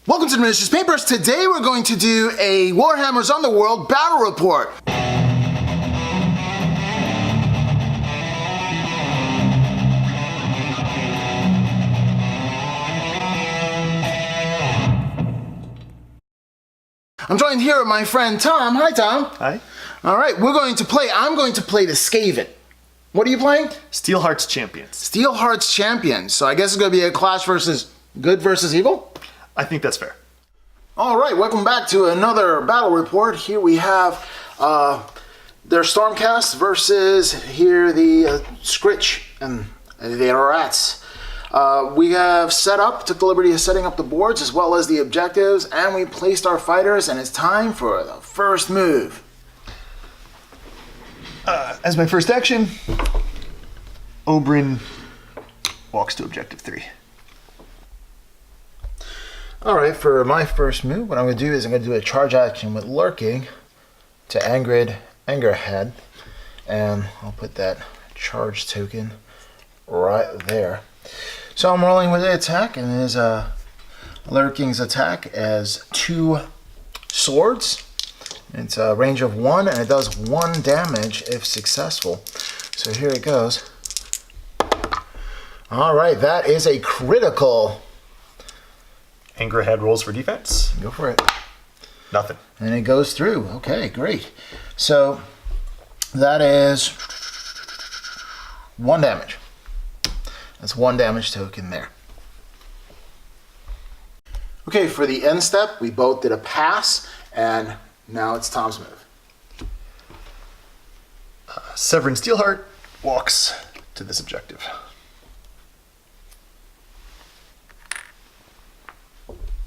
Welcome to the Miniatures Papers. Today we're going to do a Warhammer's Underworld battle report. I'm joined here with my friend Tom. Hi, Tom. Hi. All right, I'm going to play the Skaven. What are you playing? Steelheart's Champions. Steelheart's Champions. So I guess it's going to be a clash versus good versus evil? I think that's fair. All right, welcome back to another battle report. Here we have their Stormcast versus here the Scritch and the Rats. We have took the liberty of setting up the boards as well as the objectives, and we placed our fighters, and it's time for the first move. As my first action, Oberyn walks to objective 3. All right, for my first move, what I'm going to do is I'm going to do a charge action with Lurking to Angerhead, and I'll put that charge token right there. So I'm rolling with the attack, and his Lurking's attack as 2 swords. It's a range of 1, and it does 1 damage if successful. So here it goes. All right, that is a critical. Angerhead rolls for defense. Go for it. Nothing. And it goes through. Okay, great. So that is 1 damage. That's 1 damage token there. Okay, for the end step, we both did a pass, and now it's Tom's move. Severin Steelheart walks to this objective.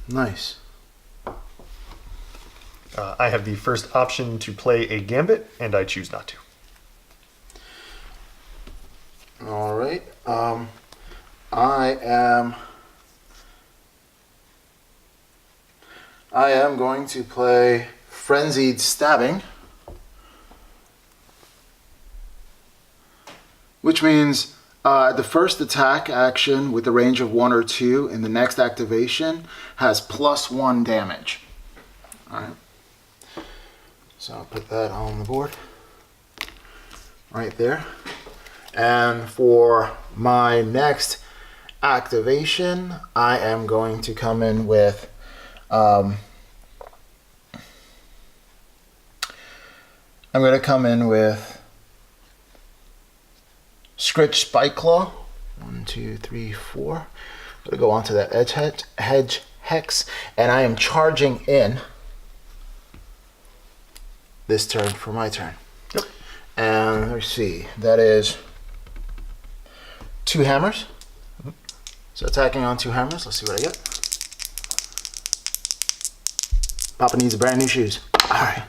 Nice. I have the first option to play a gambit, and I choose not to. All right. I am going to play Frenzied Stabbing, which means the first attack action with a range of 1 or 2 in the next activation has +1 damage. All right. So I'll put that on the board right there. And for my next activation, I am going to come in with Scritch Spike Claw. 1, 2, 3, 4. I'm going to go onto that hedge hex, and I am charging in this turn for my turn. Yep. And let's see, that is 2 hammers. Mm-hmm. So attacking on 2 hammers. Let's see what I get. Papa needs brand new shoes. All right.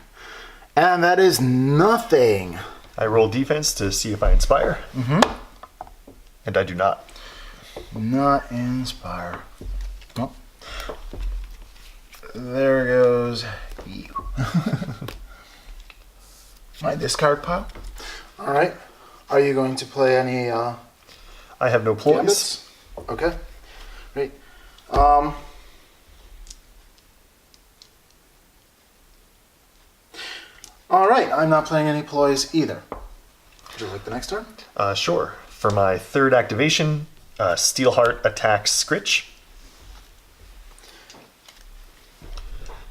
And that is nothing. I roll defense to see if I inspire. Mm-hmm. And I do not. Not inspire. Oh. There goes you. My discard pile. All right. Are you going to play any? I have no ploys. Gambits? Okay. Great. All right. I'm not playing any ploys either. Would you like the next turn? Sure. For my third activation, Steelheart attacks Scritch.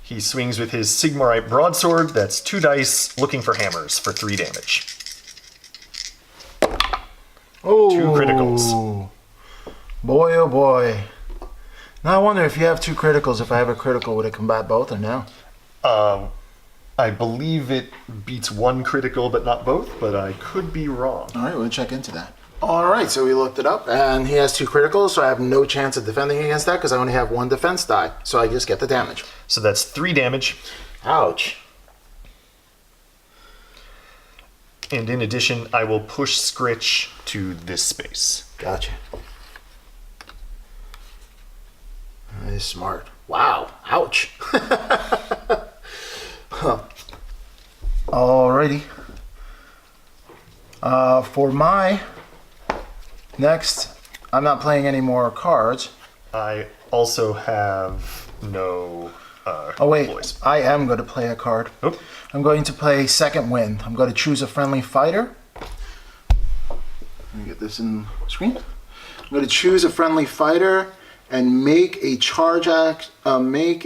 He swings with his Sigmarite broadsword. That's 2 dice, looking for hammers for 3 damage. Oh, 2 criticals. Boy, oh boy. Now I wonder if you have 2 criticals, if I have a critical, would it combat both or no? I believe it beats 1 critical, but not both, but I could be wrong. All right, we'll check into that. All right, so we looked it up, and he has 2 criticals, so I have no chance of defending against that because I only have 1 defense die, so I just get the damage. So that's 3 damage. Ouch. And in addition, I will push Scritch to this space. Gotcha. That is smart. Wow. Ouch. Huh. Alrighty. For my next, I'm not playing any more cards. I also have no Oh wait, ploys. I am going to play a card. Oh. I'm going to play Second Wind. I'm going to choose a friendly fighter. Let me get this in the screen. I'm going to choose a friendly fighter and make a charge act. I'm going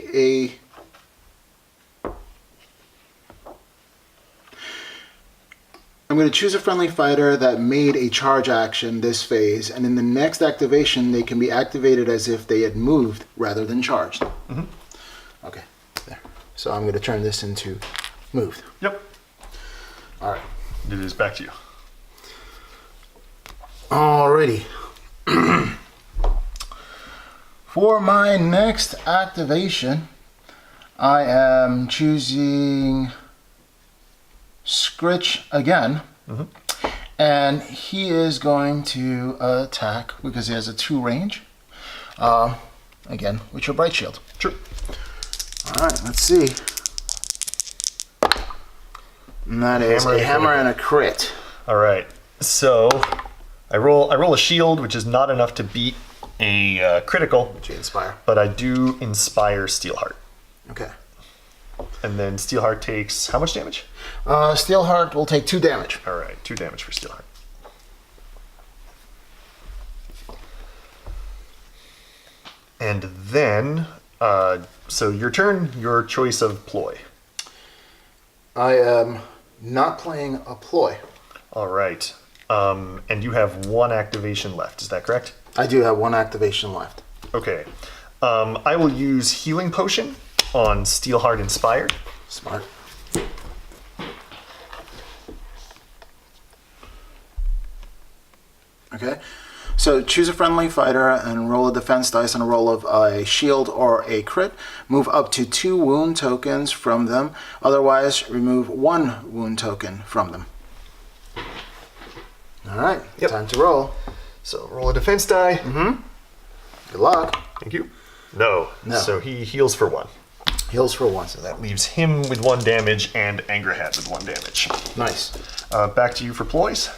to choose a friendly fighter that made a charge action this phase, and in the next activation, they can be activated as if they had moved rather than charged. Mm-hmm. Okay, there. So I'm going to turn this into moved. Yep. All right. It is back to you. Alrighty. For my next activation, I am choosing Scritch again. Mm-hmm. And he is going to attack because he has a 2 range. Again, with your Bright Shield. Sure. Alright, let's see. And that is a hammer and a crit. All right. So I roll a shield, which is not enough to beat a critical. Would you inspire? But I do inspire Steelheart. Okay. And then Steelheart takes how much damage? Steelheart will take 2 damage. All right, 2 damage for Steelheart. And then, so your turn, your choice of ploy. I am not playing a ploy. All right. And you have 1 activation left, is that correct? I do have 1 activation left. Okay. I will use Healing Potion on Steelheart Inspired. Smart. Okay. So choose a friendly fighter and roll a defense dice on a roll of a shield or a crit. Move up to 2 wound tokens from them. Otherwise, remove 1 wound token from them. All right. Yep. Time to roll. So roll a defense die. Mm-hmm. Good luck. Thank you. No. No. So he heals for 1. Heals for 1. So that leaves him with 1 damage and Angerhead with 1 damage. Nice. Back to you for ploys.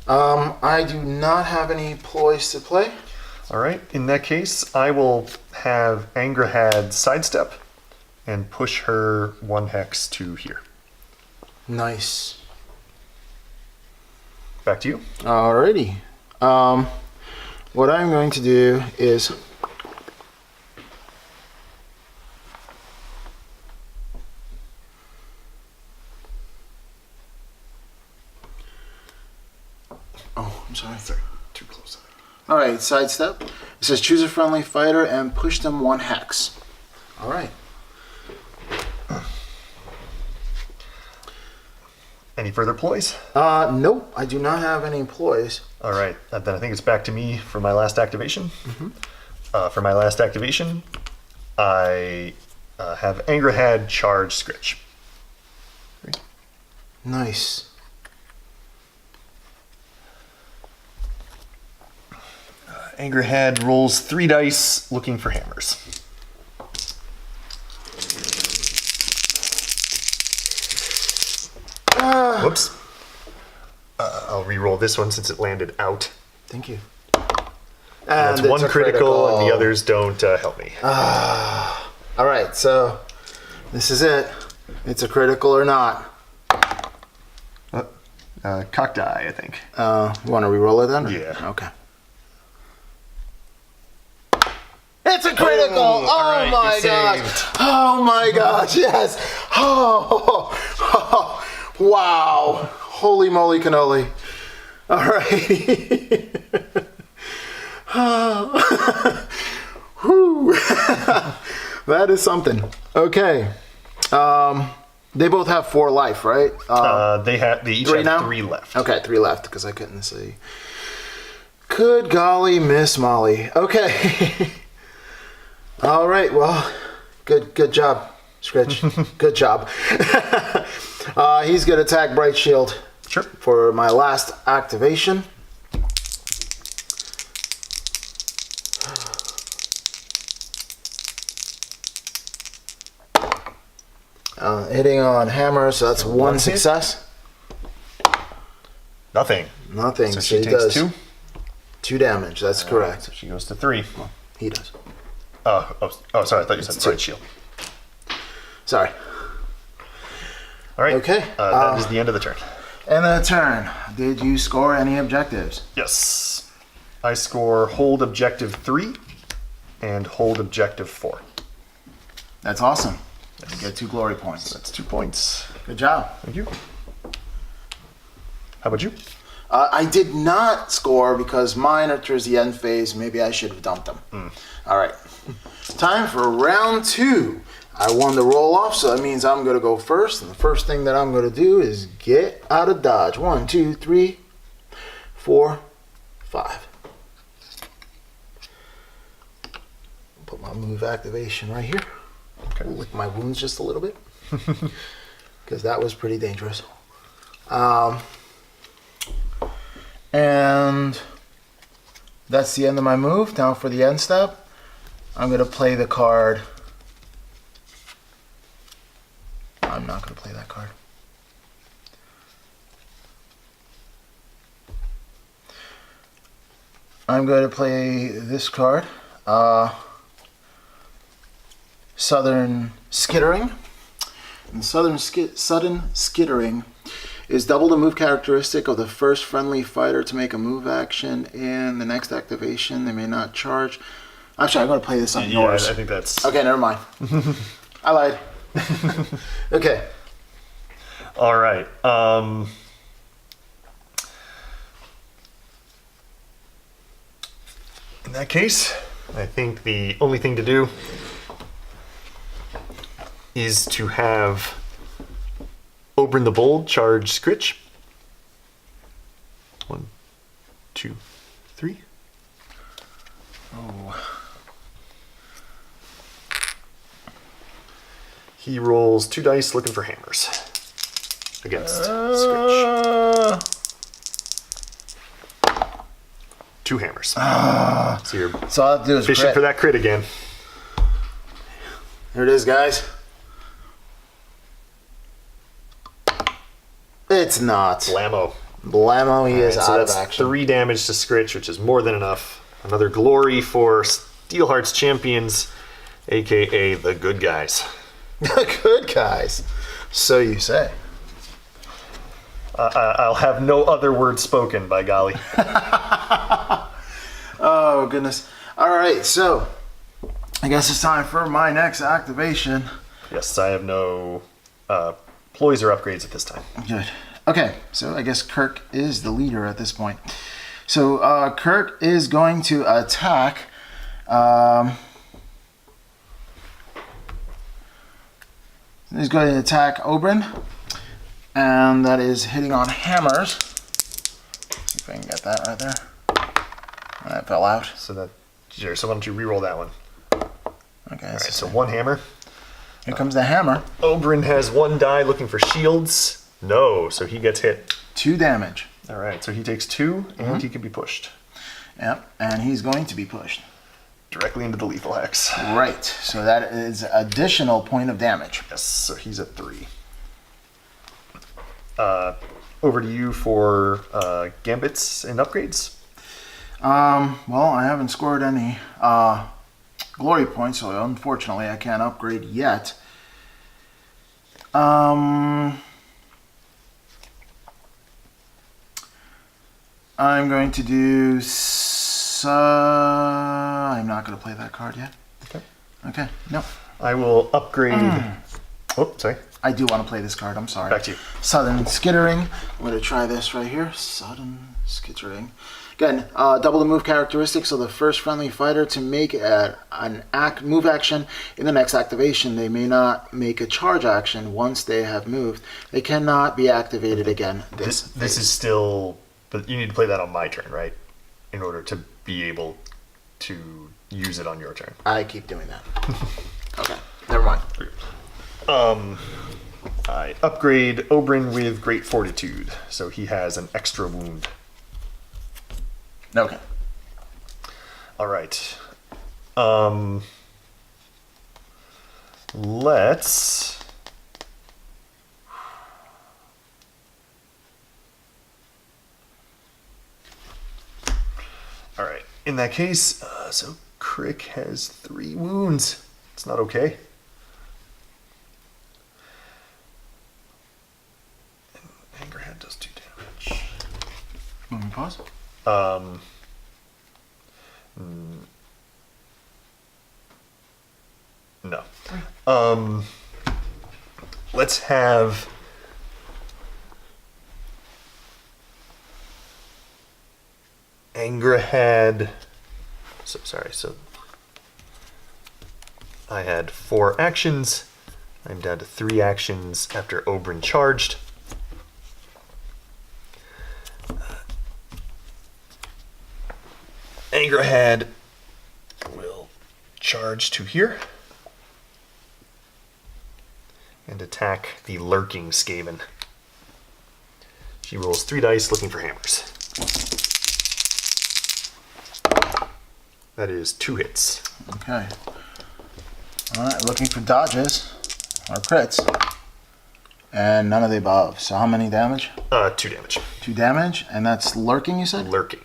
I do not have any ploys to play. All right. In that case, I will have Angerhead sidestep and push her 1 hex to here. Nice. Back to you. Alrighty. What I'm going to do is I'm sorry. Sorry, too close. Alright, sidestep. It says choose a friendly fighter and push them 1 hex. Alright. Any further ploys? Nope, I do not have any ploys. All right. Then I think it's back to me for my last activation. Mm-hmm. For my last activation, I have Angerhead charge Scritch. Nice. Angerhead rolls 3 dice looking for hammers. Whoops. I'll re-roll this one since it landed out. Thank you. That's it's 1 a critical and the others don't help me. Alright, so this is it. It's a critical or not. Cock die, I think. You want to re-roll it then? Yeah. Okay. It's a critical! Oh, Oh, right, my you're gosh! saved. Oh my gosh, yes! Oh, wow! Holy moly cannoli. Alright. Whew. That is something. Okay. They both have 4 life, right? They each 3 have now? 3 left. Okay, 3 left because I couldn't see. Good golly, Miss Molly. Okay. All right. Well, good job, Scritch. Good job. He's gonna attack Bright Shield. Sure. For my last activation. Hitting on hammer, so that's 1 success. Nothing. Nothing. So So she he takes does 2. 2 damage. That's correct. So she goes to 3. He does. Sorry, I thought you said Bright Shield. Sorry. All right. Okay. That is the end of the turn. End of the turn. Did you score any objectives? Yes. I score hold objective 3 and hold objective 4. That's awesome. You get 2 glory points. That's 2 points. Good job. Thank you. How about you? I did not score because mine are towards the end phase. Maybe I should have dumped them. All right. Time for round 2. I won the roll off, so that means I'm going to go first. And the first thing that I'm going to do is get out of dodge. 1, 2, 3, 4, 5. Put my move activation right here. Okay. Lick my wounds just a little bit. Because that was pretty dangerous. And that's the end of my move. Now for the end step, I'm going to play the card. I'm not going to play that card. I'm going to play this card. Southern Skittering. And sudden Skittering is double the move characteristic of the first friendly fighter to make a move action in the next activation. They may not charge. Actually, I'm going to play this on yours. I think that's... Okay, never mind. I lied. Okay. All right. In that case, I think the only thing to do is to have Oberyn the Bold charge Scritch. 1, 2, 3. Oh. He rolls 2 dice looking for hammers against Scritch. 2 hammers. So you're So all I have to do is fishing crit. for that crit again. Here it is, guys. It's not. Blammo. Blammo, he is So out of that's action. 3 damage to Scritch, which is more than enough. Another glory for Steelheart's champions, aka the good guys. Good guys. So you say. I'll have no other word spoken, by golly. Oh, goodness. All right, so I guess it's time for my next activation. Yes, I have no ploys or upgrades at this time. Good. Okay, so I guess Kirk is the leader at this point. So Kirk is going to attack. He's going to attack Oberyn, and that is hitting on hammers. See if I can get that right there. That fell out. So why don't you re-roll that one? Okay, All right, so 1 hammer. here comes the hammer. Oberyn has 1 die looking for shields. No, so he gets hit. 2 damage. All right, so he takes 2, and he can be pushed Yep, and he's going to be pushed. directly into the lethal hex. Right, so that is additional point of damage. Yes, so he's at 3. Over to you for gambits and upgrades. Well, I haven't scored any glory points, so unfortunately I can't upgrade yet. I'm going to do... I'm not going to play that card yet. Okay. Okay, no. I will upgrade... Oh, sorry. I do want to play this card, I'm sorry. Back to you. Sudden Skittering. I'm going to try this right here. Sudden Skittering. Again, double the move characteristics of the first friendly fighter to make an move action in the next activation. They may not make a charge action once they have moved. They cannot be activated again. This is still... But you need to play that on my turn, right? In order to be able to use it on your turn. I keep doing that. Okay, never mind. I upgrade Oberyn with Great Fortitude, so he has an extra wound. Okay. All right. Let's... All right. In that case, so Crick has 3 wounds. It's not okay. And Angerhead does 2 damage. Want me to pause? No. Let's have Angerhead. So sorry. So I had 4 actions. I'm down to 3 actions after Oberyn charged. Angerhead will charge to here and attack the lurking Skaven. She rolls 3 dice looking for hammers. That is 2 hits. Okay. Alright, looking for dodges or crits. And none of the above. So how many damage? 2 damage. 2 damage, and that's lurking, you said? Lurking.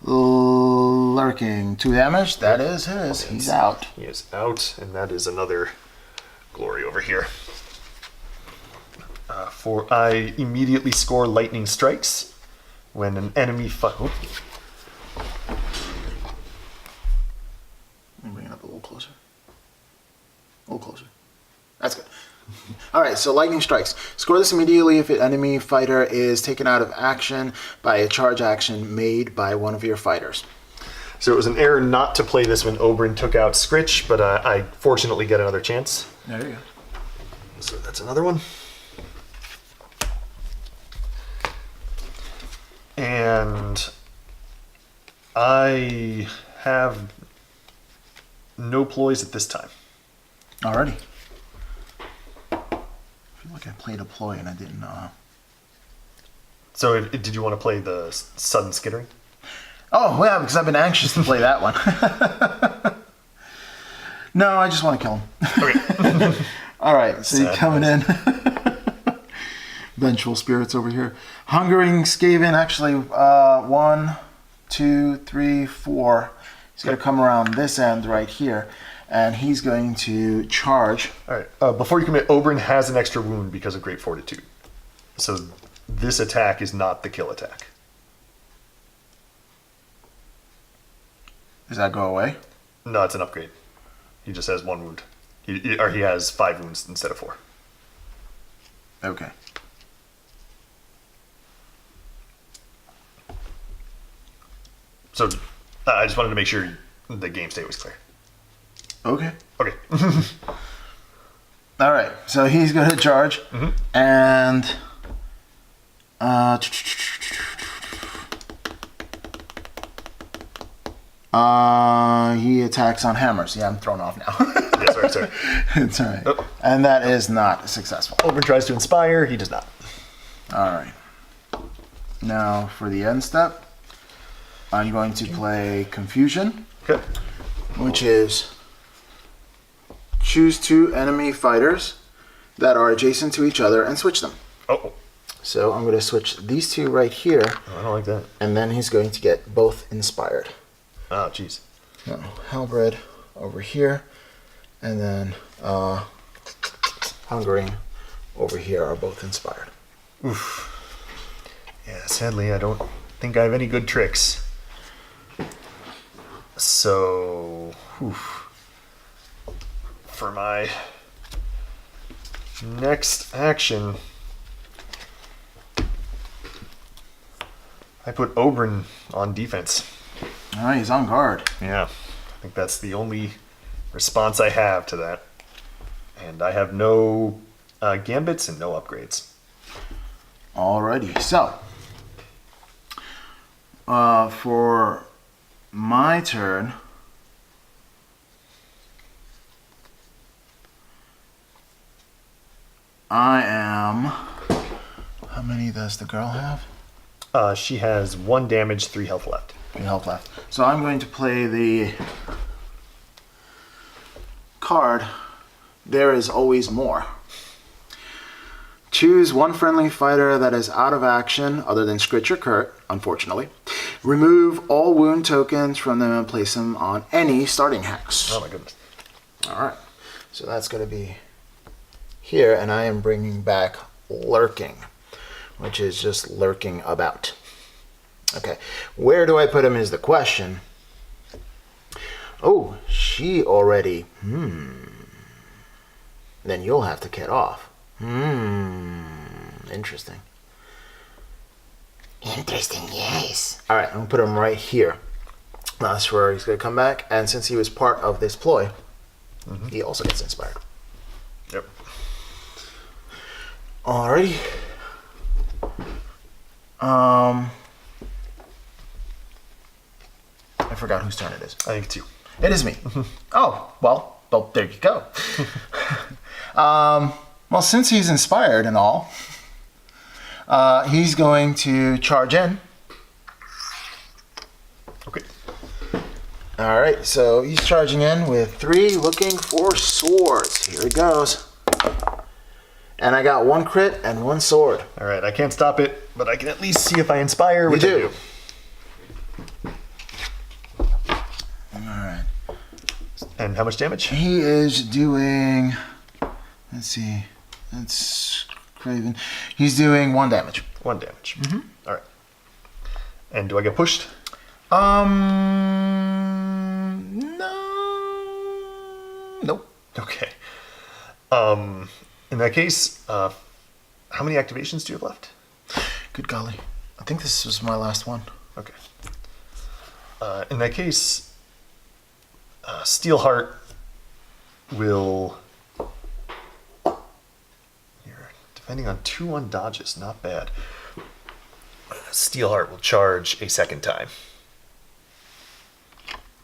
Lurking. 2 damage, that is his. He's out. He is out, and that is another glory over here. I immediately score lightning strikes when an enemy Bring it up a little closer. A little closer. That's good. Alright, so lightning strikes. Score this immediately if an enemy fighter is taken out of action by a charge action made by one of your fighters. So it was an error not to play this when Oberyn took out Scritch, but I fortunately get another chance. There you go. So that's another one. And I have no ploys at this time. Alrighty. I feel like I played a ploy and I didn't know. So did you want to play the sudden skittering? Oh, yeah, because I've been anxious to play that one. No, I just want to kill him. Okay. Alright, so you're coming in. Vengeful spirits over here. Hungering Skaven, actually, 1, 2, 3, 4. He's going to come around this end right here, and he's going to charge. All right. Before you commit, Oberyn has an extra wound because of Great Fortitude. So this attack is not the kill attack. Does that go away? No, it's an upgrade. He just has 1 wound. He has 5 wounds instead of 4. Okay. So I just wanted to make sure the game state was clear. Okay. Okay. All right. So he's going to charge, and he attacks on hammers. Yeah, I'm thrown off now. Yeah, sorry. It's all right. Oh. And that is not successful. Oberyn tries to inspire. He does not. All right. Now for the end step, I'm going to play Confusion, Okay. which is choose 2 enemy fighters that are adjacent to each other and switch them. Oh. So I'm going to switch these 2 right here, Oh, I don't like that. and then he's going to get both inspired. Oh, jeez. So Halberd over here, and then Hungering over here are both inspired. Oof. Yeah, sadly, I don't think I have any good tricks. So, for my next action, I put Oberyn on defense. All right, he's on guard. Yeah, I think that's the only response I have to that. And I have no gambits and no upgrades. Alrighty, so for my turn, I am. How many does the girl have? She has 1 damage, 3 health left. 3 health left. So I'm going to play the card. There is always more. Choose one friendly fighter that is out of action other than Scritch or Kurt, unfortunately. Remove all wound tokens from them and place them on any starting hex. Oh my goodness. Alright, so that's going to be here, and I am bringing back Lurking, which is just lurking about. Okay, where do I put him is the question. Oh, she already, Then you'll have to get off. Interesting. Interesting, yes. Alright, I'm going to put him right here. That's where he's going to come back, and since he was part of this ploy, he also gets inspired. Yep. Alrighty. I forgot whose turn it is. I think it's you. It is me. Oh, well, there you go. Well, since he's inspired and all, he's going to charge in. Okay. All right, so he's charging in with 3, looking for swords. Here he goes. And I got 1 crit and 1 sword. All right, I can't stop it, but I can at least see if I inspire. You which I do. All right. And how much damage? He is doing, let's see, that's Craven. He's doing 1 damage. 1 damage. All right. And do I get pushed? No. Nope. Okay. In that case, how many activations do you have left? Good golly. I think this was my last one. Okay. In that case, Steelheart will... You're defending on 2 dodges, not bad. Steelheart will charge a second time.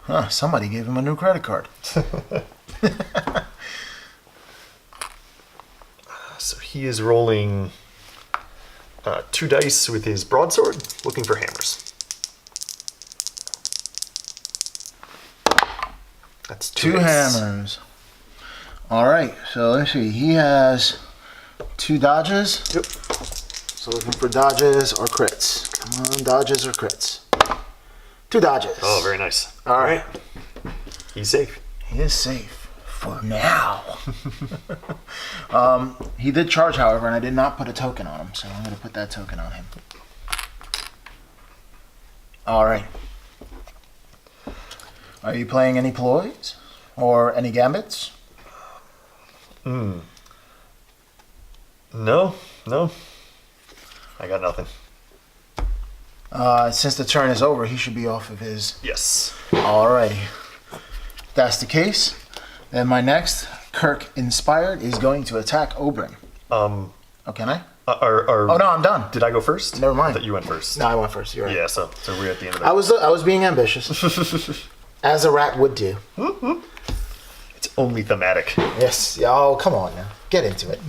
Huh, somebody gave him a new credit card. So he is rolling 2 dice with his broadsword, looking for hammers. That's 2 hits. hammers. All right, so let's see. He has 2 dodges. Yep. So looking for dodges or crits. Come on, dodges or crits. 2 dodges. Oh, very nice. All right. He's safe. He is safe for now. He did charge, however, and I did not put a token on him, so I'm going to put that token on him. All right. Are you playing any ploys or any gambits? No. I got nothing. Since the turn is over, he should be off of his... Yes. Alrighty. If that's the case, then my next Kirk Inspired is going to attack Oberyn. Oh, can I? Oh, no, I'm done. Did I go first? Never mind. I thought you went first. No, I went first. You're right. Yeah, so we're at the end of that. I was being ambitious. As a rat would do. It's only thematic. Yes. Oh, come on now. Get into it.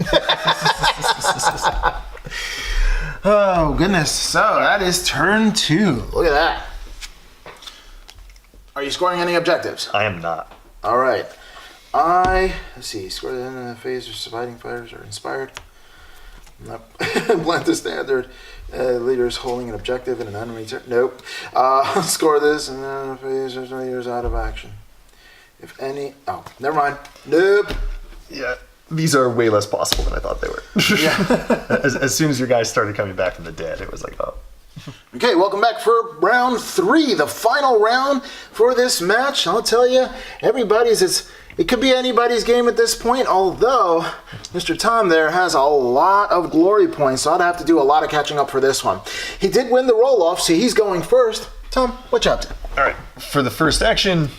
Oh, goodness. So, that is turn 2. Look at that. Are you scoring any objectives? I am not. All right. Let's see. Score the end of the phase or surviving fighters are inspired. Nope. Blend the standard. Leaders holding an objective in an enemy turn. Nope. Score this and then phase or leaders out of action. If any. Oh, never mind. Nope. Yeah. These are way less possible than I thought they were. Yeah. as soon as your guys started coming back from the dead, it was like, oh. Okay, welcome back for round 3, the final round for this match. I'll tell you, it could be anybody's game at this point, although Mr. Tom there has a lot of glory points, so I'd have to do a lot of catching up for this one. He did win the roll-off, so he's going first. Tom, what you up to? All right, for the first action,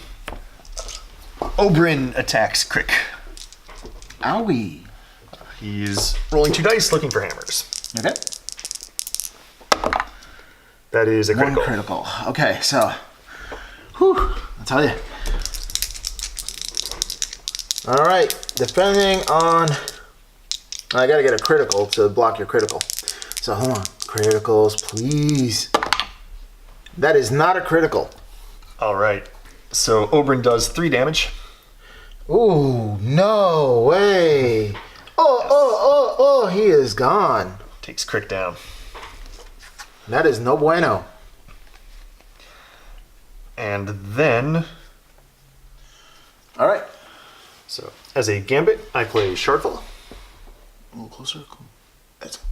Oberyn attacks Crick. Owie. He's rolling 2 dice, looking for hammers. Okay. That is a critical. 1 critical. Okay, so, I'll tell you. All right, depending on, I gotta get a critical to block your critical. So hold on, criticals, please. That is not a critical. All right, so Oberyn does 3 damage. Ooh, no way. Oh, he is gone. Takes Crick down. That is no bueno. And then, All right. so as a gambit, I play Shardfall. A little closer. That's it.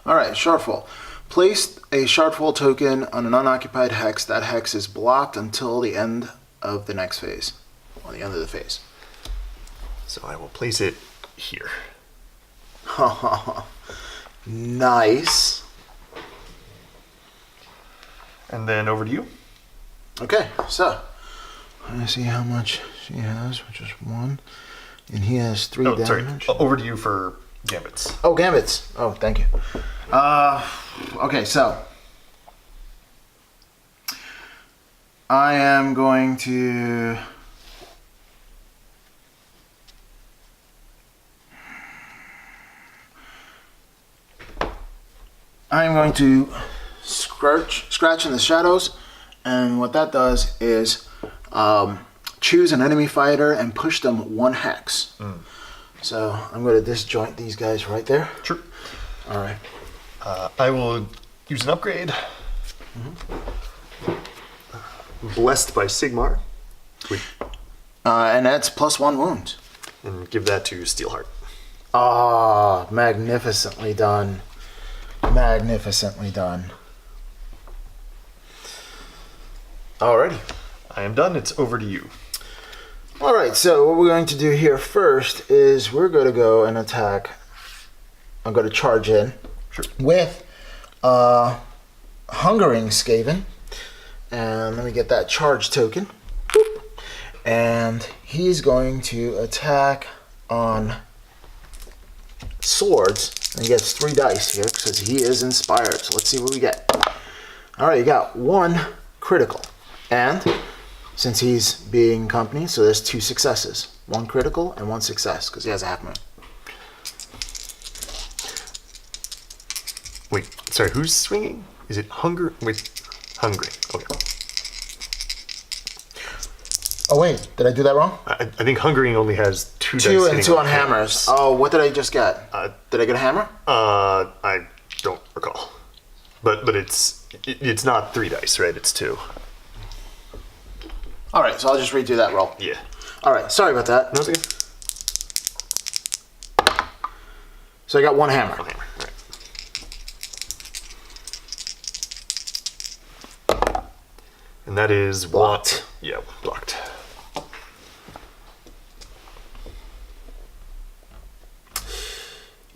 All right, Shardfall. Place a Shardfall token on an unoccupied hex. That hex is blocked until the end of the next phase. Or the end of the phase. So I will place it here. Nice. And then over to you. Okay, so let me see how much she has, which is 1. And he has 3 Oh, sorry. damage. Over to you for gambits. Oh, gambits. Oh, thank you. Okay, so I am going to scratch in the shadows, and what that does is choose an enemy fighter and push them 1 hex. So I'm going to disjoint these guys right there. Sure. All right. I will use an upgrade. Blessed by Sigmar. And that's +1 wounds. And give that to Steelheart. Ah, magnificently done. Magnificently done. Alrighty. I am done. It's over to you. Alright, so what we're going to do here first is we're going to go and attack. I'm going to charge in with Hungering Skaven. And let me get that charge token. Boop. And he's going to attack on swords. And he gets 3 dice here because he is inspired. So let's see what we get. Alright, you got 1 critical. And since he's being company, so there's 2 successes. 1 critical and 1 success because he has a half moon. Wait, sorry, who's swinging? Is it Hunger? Wait, Hungry. Okay. Oh wait, did I do that wrong? I think Hungering only has 2 dice. 2 and hitting 2 on hammers. Oh, what did I just get? Did I get a hammer? I don't recall. But it's not 3 dice, right? It's 2. All right, so I'll just redo that roll. Yeah. All right, sorry about that. No, it's okay. So I got 1 hammer. One hammer. All right. And that is Blocked. Yeah, blocked.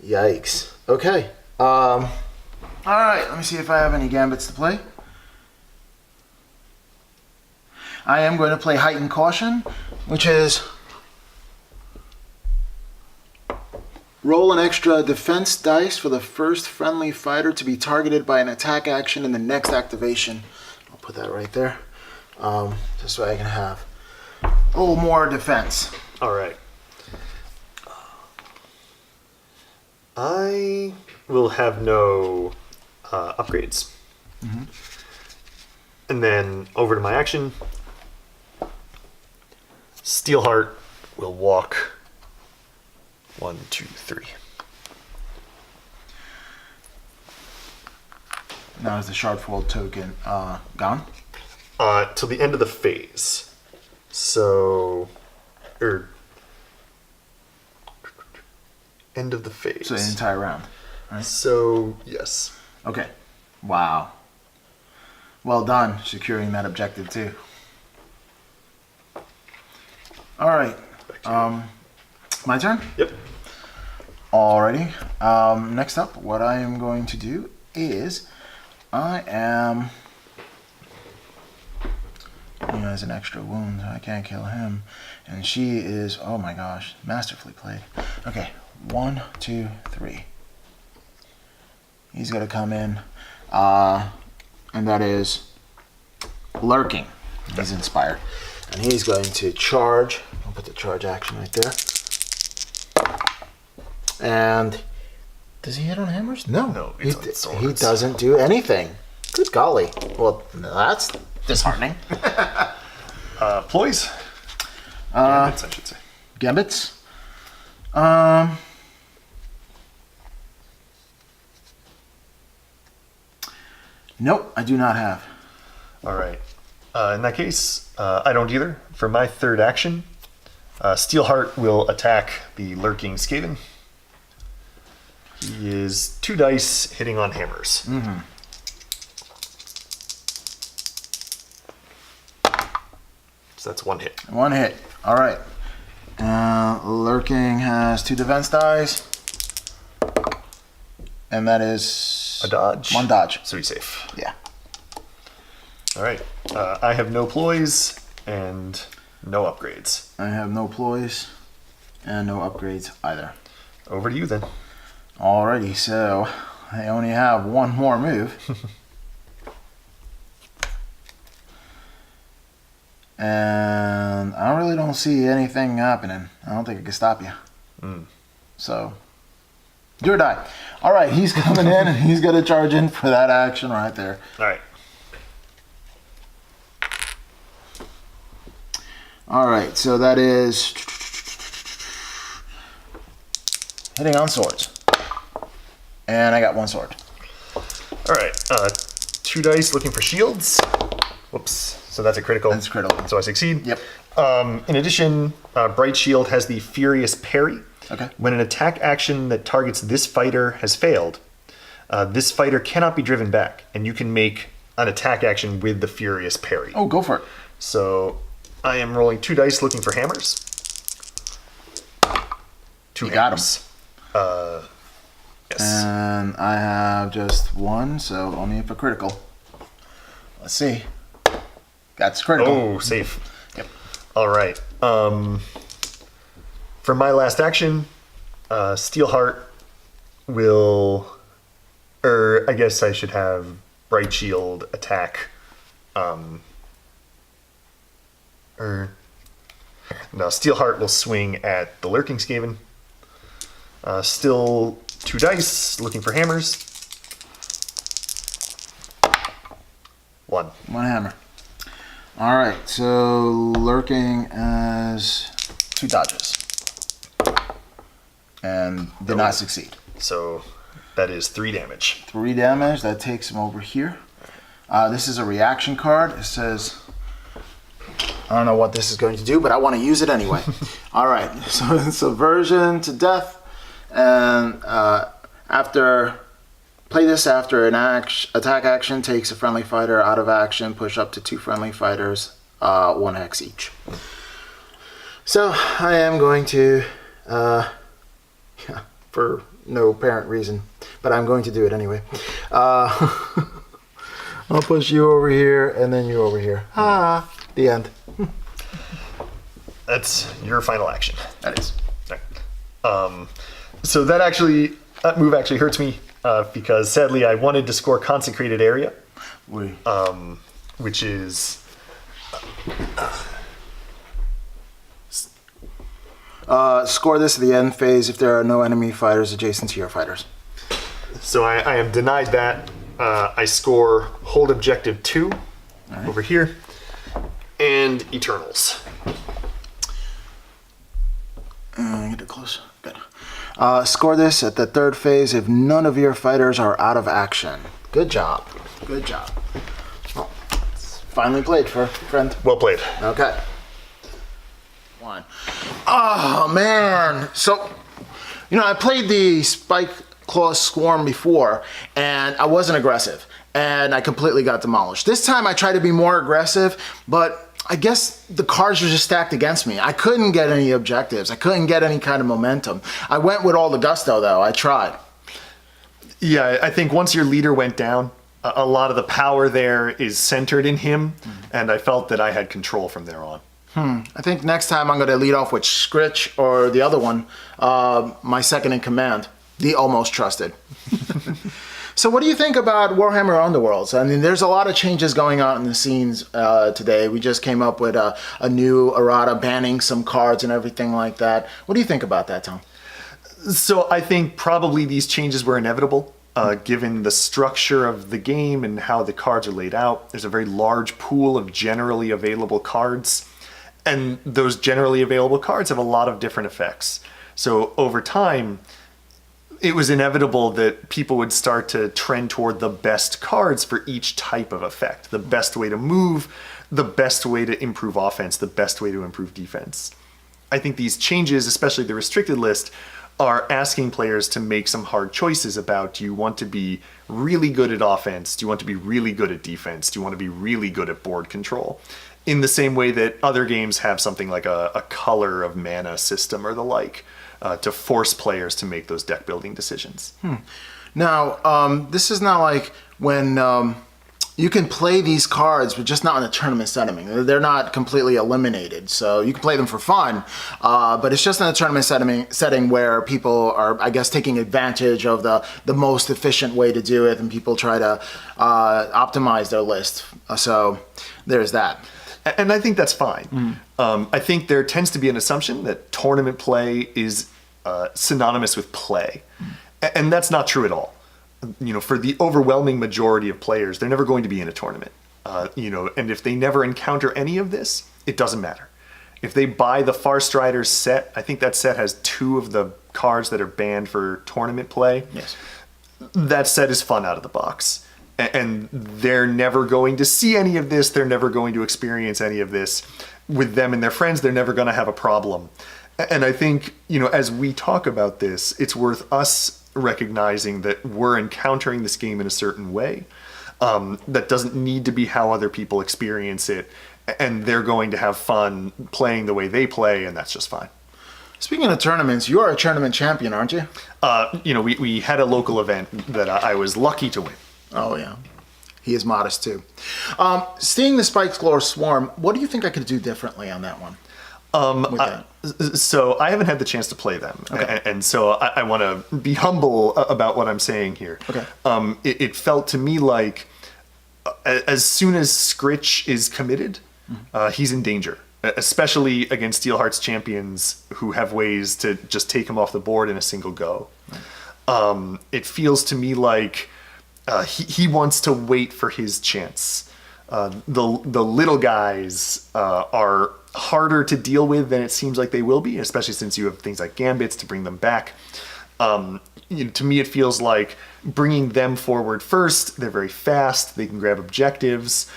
Yikes. Okay. All right, let me see if I have any gambits to play. I am going to play Heightened Caution, which is roll an extra defense dice for the first friendly fighter to be targeted by an attack action in the next activation. I'll put that right there, just so I can have a little more defense. All right. I will have no upgrades. And then over to my action. Steelheart will walk 1, 2, 3. Now is the Shardfold token gone? Till the end of the phase. So, end of the phase. So the entire round, right? So, yes. Okay. Wow. Well done, securing that objective too. All right. My turn? Yep. Alrighty. Next up, what I am going to do is I am... He has an extra wound, so I can't kill him. And she is, oh my gosh, masterfully played. Okay, 1, 2, 3. He's going to come in, and that is Lurking. He's inspired. And he's going to charge. I'll put the charge action right there. And does he hit on hammers? No. No, it's on swords. He doesn't do anything. Good golly. Well, that's disheartening. Ploys? Gambits, I should say. Gambits. Nope, I do not have. All right. In that case, I don't either. For my third action, Steelheart will attack the lurking Skaven. He is 2 dice hitting on hammers. Mm-hmm. So that's 1 hit. 1 hit. All right. Lurking has 2 defense dice. And that is... A dodge. 1 dodge. So he's safe. Yeah. All right. I have no ploys and no upgrades. I have no ploys and no upgrades either. Over to you then. Alrighty, so I only have 1 more move. And I really don't see anything happening. I don't think I can stop you. So, do or die. Alright, he's coming in and he's going to charge in for that action right there. All right. Alright, so that is hitting on swords. And I got 1 sword. All right. 2 dice looking for shields. Whoops. So that's a critical. That's critical. So I succeed. Yep. In addition, Bright Shield has the Furious Parry. Okay. When an attack action that targets this fighter has failed, this fighter cannot be driven back, and you can make an attack action with the Furious Parry. Oh, go for it. So I am rolling 2 dice looking for hammers. 2 You got hammers. Yes. And I have just 1, so only if a critical. Let's see. That's critical. Oh, safe. Yep. All right. For my last action, Steelheart will, or I guess I should have Bright Shield attack. No, Steelheart will swing at the lurking Skaven. Still 2 dice, looking for hammers. 1. 1 hammer. Alright, so lurking as 2 dodges. And did not succeed. So that is 3 damage. 3 damage, that takes him over here. This is a reaction card. It says, I don't know what this is going to do, but I want to use it anyway. Alright, so it's aversion to death. And play this after an attack action, takes a friendly fighter out of action, push up to 2 friendly fighters, 1 hex each. So I am going to, for no apparent reason, but I'm going to do it anyway. I'll push you over here and then you over here. The end. That's your final action. That is. Right. So that move actually hurts me because sadly I wanted to score Consecrated Area, which is score this at the end phase if there are no enemy fighters adjacent to your fighters. So I am denied that. I score Hold Objective 2 over here and Eternals. Get it close. Good. Score this at the 3rd phase if none of your fighters are out of action. Good job. Good job. Well, it's finally played, friend. Well played. Okay. 1. Oh, man. So, I played the Spikeswarm Swarm before, and I wasn't aggressive, and I completely got demolished. This time I tried to be more aggressive, but I guess the cards were just stacked against me. I couldn't get any objectives. I couldn't get any kind of momentum. I went with all the gusto, though. I tried. Yeah, I think once your leader went down, a lot of the power there is centered in him, and I felt that I had control from there on. I think next time I'm going to lead off with Scritch or the other one, my second in command, the Almost Trusted. So what do you think about Warhammer Underworlds? I mean, there's a lot of changes going on in the scenes today. We just came up with a new errata banning some cards and everything like that. What do you think about that, Tom? So I think probably these changes were inevitable, given the structure of the game and how the cards are laid out. There's a very large pool of generally available cards, and those generally available cards have a lot of different effects. So over time, it was inevitable that people would start to trend toward the best cards for each type of effect. The best way to move, the best way to improve offense, the best way to improve defense. I think these changes, especially the restricted list, are asking players to make some hard choices about, do you want to be really good at offense? Do you want to be really good at defense? Do you want to be really good at board control? In the same way that other games have something like a color of mana system or the like, to force players to make those deck building decisions. Now, this is not like when you can play these cards, but just not in a tournament setting. They're not completely eliminated, so you can play them for fun, but it's just in a tournament setting where people are, I guess, taking advantage of the most efficient way to do it, and people try to optimize their list. So there's that. And I think that's fine. I think there tends to be an assumption that tournament play is synonymous with play. And that's not true at all. You know, for the overwhelming majority of players, they're never going to be in a tournament. You know, and if they never encounter any of this, it doesn't matter. If they buy the Farstriders set, I think that set has 2 of the cards that are banned for tournament play. Yes. That set is fun out of the box. And they're never going to see any of this. They're never going to experience any of this. With them and their friends, they're never going to have a problem. And I think, you know, as we talk about this, it's worth us recognizing that we're encountering this game in a certain way. That doesn't need to be how other people experience it. And they're going to have fun playing the way they play, and that's just fine. Speaking of tournaments, you are a tournament champion, aren't you? You know, we had a local event that I was lucky to win. Oh, yeah. He is modest, too. Seeing the Spikeswarm Swarm, what do you think I could do differently on that one? So I haven't had the chance to play them. Okay. And so I want to be humble about what I'm saying here. Okay. It felt to me like as soon as Scritch is committed, he's in danger, especially against Steelheart's champions who have ways to just take him off the board in a single go. Right. It feels to me like he wants to wait for his chance. The little guys are harder to deal with than it seems like they will be, especially since you have things like gambits to bring them back. You know, to me, it feels like bringing them forward first. They're very fast. They can grab objectives.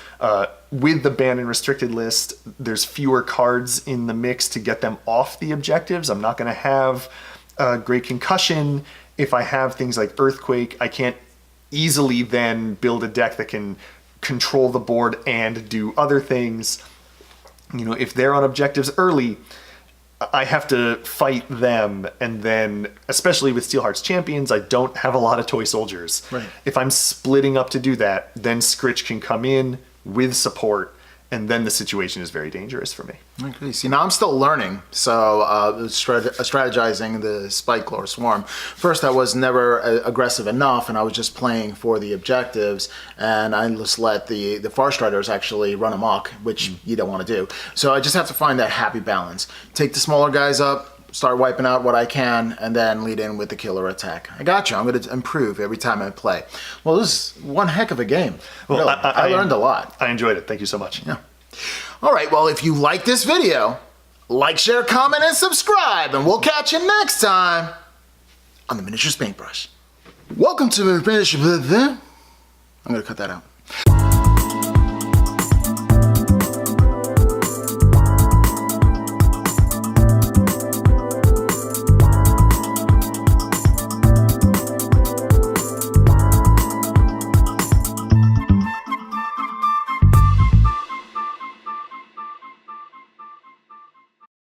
With the banned and restricted list, there's fewer cards in the mix to get them off the objectives. I'm not going to have Great Concussion. If I have things like Earthquake, I can't easily then build a deck that can control the board and do other things. You know, if they're on objectives early, I have to fight them, and then, especially with Steelheart's champions, I don't have a lot of toy soldiers. Right. If I'm splitting up to do that, then Scritch can come in with support, and then the situation is very dangerous for me. Okay. See, now I'm still learning, so strategizing the Spikeswarm Swarm. First, I was never aggressive enough, and I was just playing for the objectives, and I just let the Farstriders actually run amok, which you don't want to do. So I just have to find that happy balance. Take the smaller guys up, start wiping out what I can, and then lead in with the killer attack. I got you. I'm going to improve every time I play. Well, this is one heck of a game. Well, really. I learned a lot. I enjoyed it. Thank you so much. Yeah. All right, well, if you like this video, like, share, comment, and subscribe, and we'll catch you next time on the Miniatures Paintbrush. Welcome to the Miniatures... I'm going to cut that out.